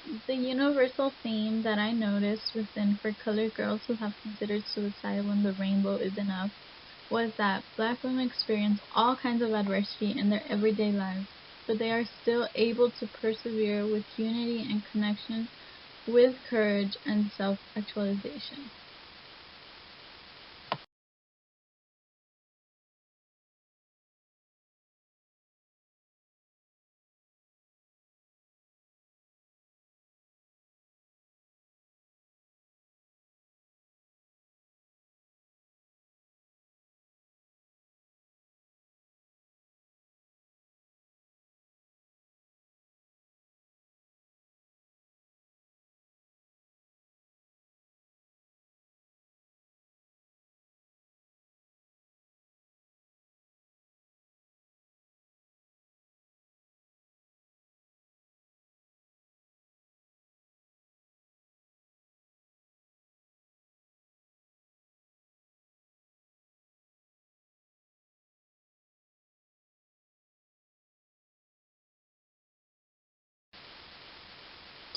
The universal theme that I noticed within For Colored Girls Who Have Considered Suicide When the Rainbow Is Enough was that black women experience all kinds of adversity in their everyday lives, but they are still able to persevere with unity and connection, with courage and self actualization.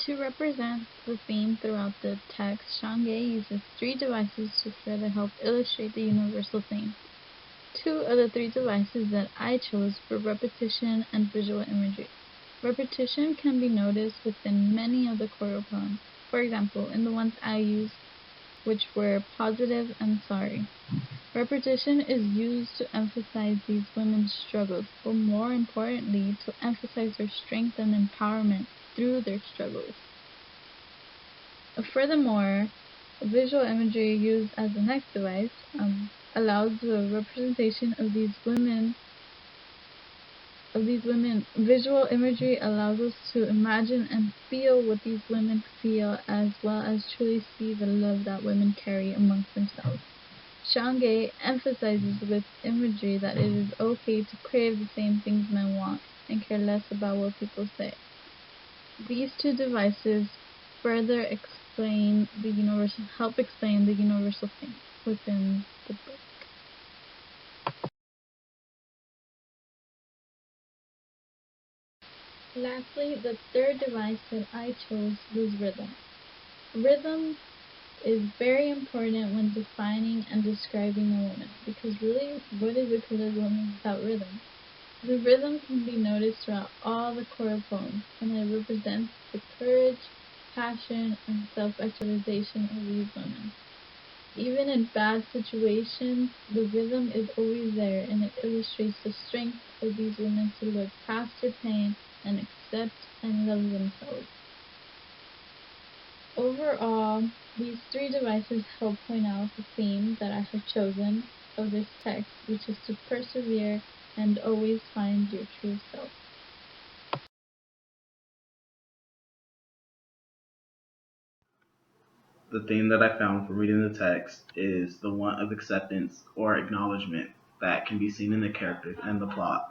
To represent the theme throughout the text, Shangye uses three devices to further help illustrate the universal theme. Two of the three devices that I chose were repetition and visual imagery. Repetition can be noticed within many of the choral poems. For example, in the ones I used, which were positive and sorry. Repetition is used to emphasize these women's struggles, but more importantly, to emphasize their strength and empowerment through their struggles. Furthermore, visual imagery used as the next device allows the representation of these women. Visual imagery allows us to imagine and feel what these women feel, as well as truly see the love that women carry amongst themselves. Shangye emphasizes with imagery that it is okay to crave the same things men want and care less about what people say. These two devices further help explain the universal theme within the book. Lastly, the third device that I chose was rhythm. Rhythm is very important when defining and describing a woman, because really, what is a colored woman without rhythm? The rhythm can be noticed throughout all the choral poems, and it represents the courage, passion, and self-actualization of these women. Even in bad situations, the rhythm is always there, and it illustrates the strength of these women to look past their pain and accept and love themselves. Overall, these three devices help point out the theme that I have chosen of this text, which is to persevere and always find your true self. The theme that I found from reading the text is the want of acceptance or acknowledgement that can be seen in the characters and the plot.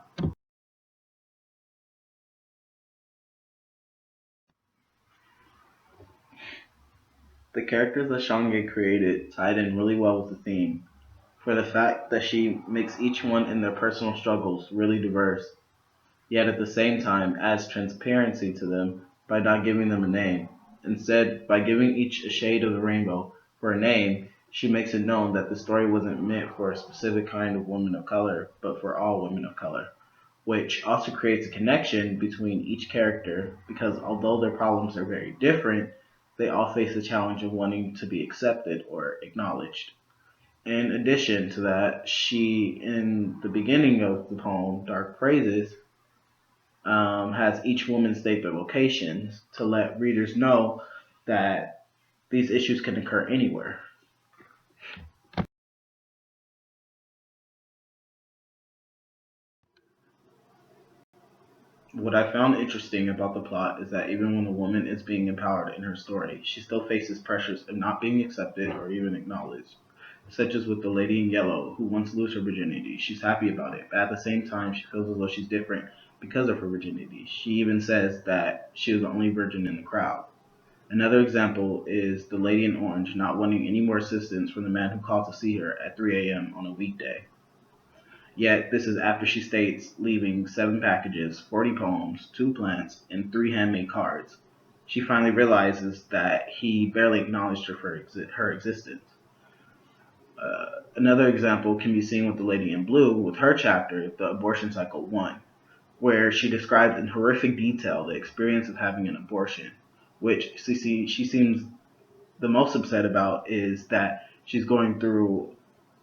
The characters that Shange created tied in really well with the theme, for the fact that she makes each one in their personal struggles really diverse, yet at the same time adds transparency to them by not giving them a name. Instead, by giving each a shade of the rainbow for a name, she makes it known that the story wasn't meant for a specific kind of woman of color, but for all women of color, which also creates a connection between each character because although their problems are very different, they all face the challenge of wanting to be accepted or acknowledged. In addition to that, she, in the beginning of the poem, Dark Praises, has each woman state their locations to let readers know that these issues can occur anywhere. What I found interesting about the plot is that even when a woman is being empowered in her story, she still faces pressures of not being accepted or even acknowledged. Such as with the lady in yellow who wants to lose her virginity. She's happy about it, but at the same time, she feels as though she's different because of her virginity. She even says that she was the only virgin in the crowd. Another example is the lady in orange not wanting any more assistance from the man who called to see her at 3 a.m. on a weekday. Yet this is after she states leaving 7 packages, 40 poems, 2 plants, and 3 handmade cards. she finally realizes that he barely acknowledged her for her existence. Another example can be seen with the Lady in Blue with her chapter, The Abortion Cycle 1, where she described in horrific detail the experience of having an abortion, which she seems the most upset about is that she's going through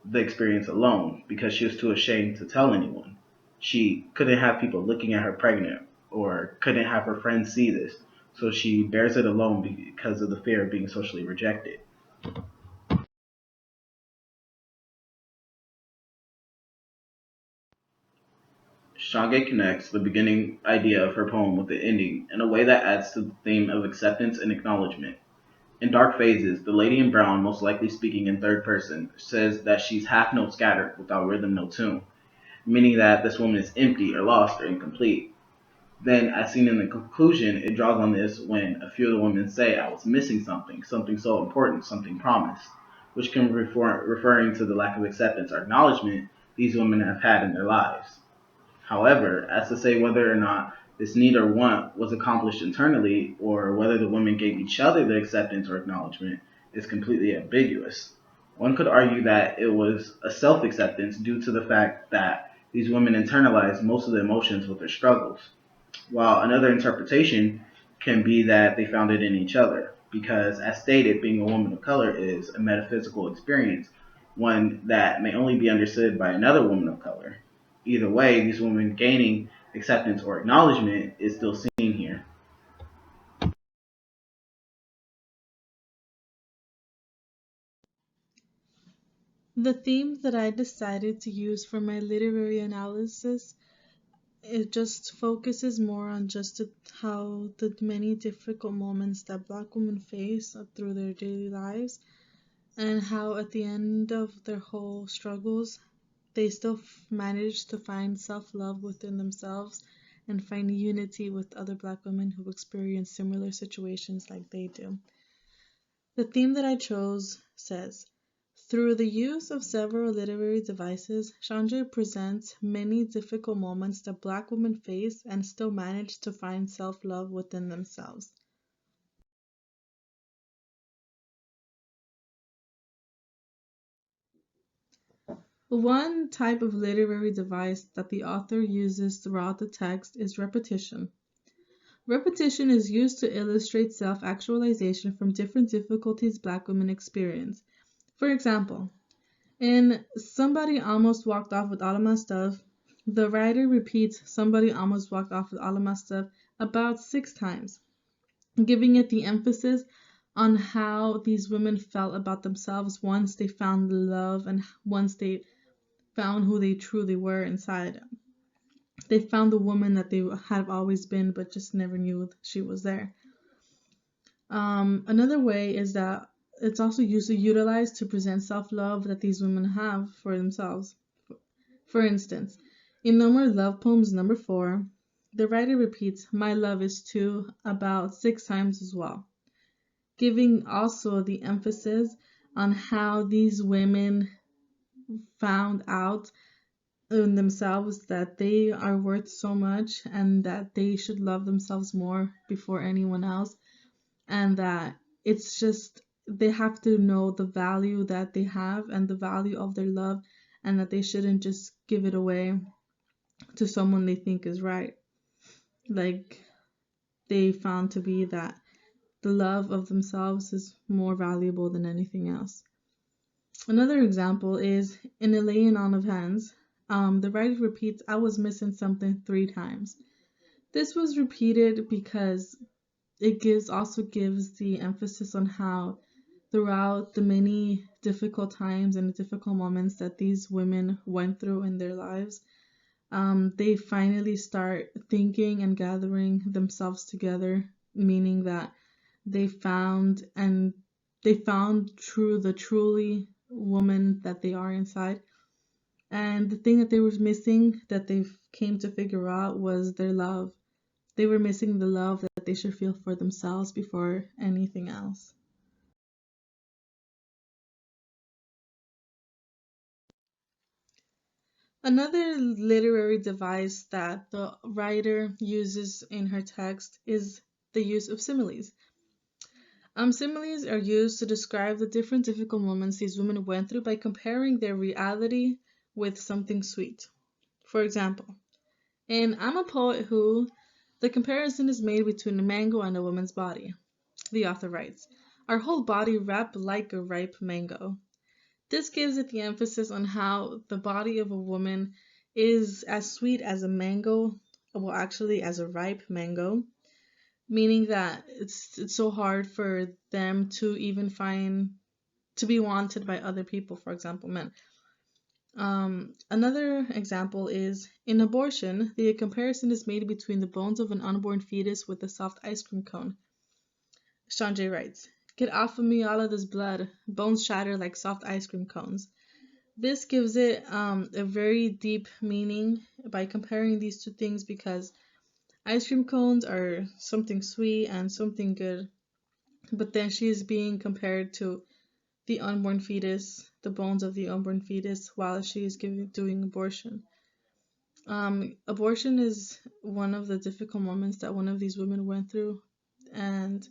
the experience alone because she was too ashamed to tell anyone. She couldn't have people looking at her pregnant or couldn't have her friends see this, so she bears it alone because of the fear of being socially rejected. Shange connects the beginning idea of her poem with the ending in a way that adds to the theme of acceptance and acknowledgement. In Dark Phases, the lady in brown, most likely speaking in third person, says that she's half note scattered without rhythm, no tune, meaning that this woman is empty or lost or incomplete. Then, as seen in the conclusion, it draws on this when a few of the women say, I was missing something, something so important, something promised, which can referring to the lack of acceptance or acknowledgement these women have had in their lives. However, as to say whether or not this need or want was accomplished internally or whether the women gave each other the acceptance or acknowledgement is completely ambiguous. One could argue that it was a self acceptance due to the fact that these women internalized most of the emotions with their struggles, while another interpretation can be that they found it in each other, because, as stated, being a woman of color is a metaphysical experience, one that may only be understood by another woman of color. Either way, these women gaining acceptance or acknowledgement is still seen here. The theme that I decided to use for my literary analysis, it just focuses more on just how the many difficult moments that Black women face through their daily lives, and how at the end of their whole struggles, they still manage to find self-love within themselves and find unity with other Black women who experience similar situations like they do. The theme that I chose says, through the use of several literary devices, Chandra presents many difficult moments that Black women face and still manage to find self-love within themselves. One type of literary device that the author uses throughout the text is repetition. Repetition is used to illustrate self-actualization from different difficulties Black women experience. For example, in Somebody Almost Walked Off with All of My Stuff, the writer repeats Somebody Almost Walked Off with All of My Stuff about 6 times, giving it the emphasis on how these women felt about themselves once they found love and once they found who they truly were inside. They found the woman that they had always been but just never knew she was there. Another way is that it's also utilized to present self-love that these women have for themselves. For instance, in No More Love Poems number 4, the writer repeats "My love is too" about 6 times as well, giving also the emphasis on how these women found out in themselves that they are worth so much and that they should love themselves more before anyone else, and that it's just they have to know the value that they have and the value of their love, and that they shouldn't just give it away to someone they think is right. Like, they found to be that the love of themselves is more valuable than anything else. Another example is in A Laying On of Hands. The writer repeats, "I was missing something" 3 times. This was repeated because it also gives the emphasis on how throughout the many difficult times and the difficult moments that these women went through in their lives, they finally start thinking and gathering themselves together, meaning that they found and they found the truly woman that they are inside. And the thing that they were missing that they came to figure out was their love. They were missing the love that they should feel for themselves before anything else. Another literary device that the writer uses in her text is the use of similes. Similes are used to describe the different difficult moments these women went through by comparing their reality with something sweet. For example, in I'm a Poet Who, the comparison is made between a mango and a woman's body. The author writes, "Our whole body wrapped like a ripe mango." This gives it the emphasis on how the body of a woman is as sweet as a mango, well, actually, as a ripe mango, meaning that it's so hard for them to even find to be wanted by other people, for example, men. Another example is in abortion, the comparison is made between the bones of an unborn fetus with a soft ice cream cone. Sanjay writes, "Get off of me, all of this blood. Bones shatter like soft ice cream cones." This gives it a very deep meaning by comparing these two things because ice cream cones are something sweet and something good, but then she is being compared to the unborn fetus, the bones of the unborn fetus, while she is doing abortion. Abortion is one of the difficult moments that one of these women went through, and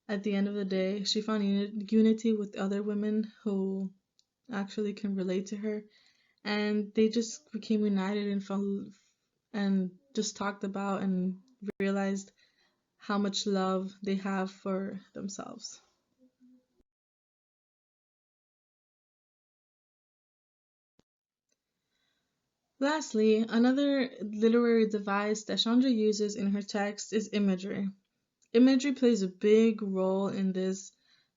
at the end of the day, she found unity with other women who actually can relate to her, and they just became united and and just talked about and realized how much love they have for themselves. Lastly, another literary device that Chandra uses in her text is imagery. Imagery plays a big role in this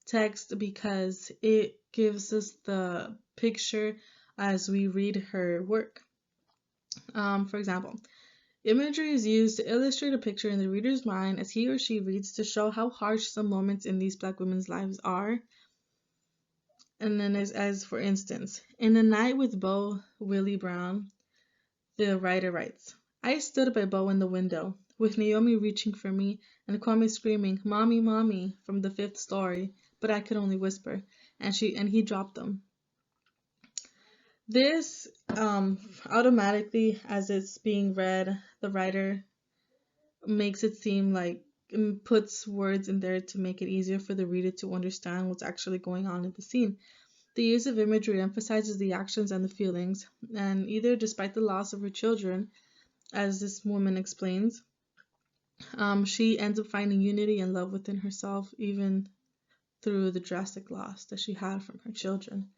text because it gives us the picture as we read her work. For example, imagery is used to illustrate a picture in the reader's mind as he or she reads to show how harsh some moments in these Black women's lives are. And then as for instance, in The Night with Beau Willie Brown, the writer writes, "I stood by Beau in the window, with Naomi reaching for me and Kwame screaming, 'Mommy, Mommy,' from the fifth story, but I could only whisper, and he dropped them." This automatically, as it's being read, the writer makes it seem like puts words in there to make it easier for the reader to understand what's actually going on in the scene. The use of imagery emphasizes the actions and the feelings, and either despite the loss of her children, as this woman explains, she ends up finding unity and love within herself, even through the drastic loss that she had from her children.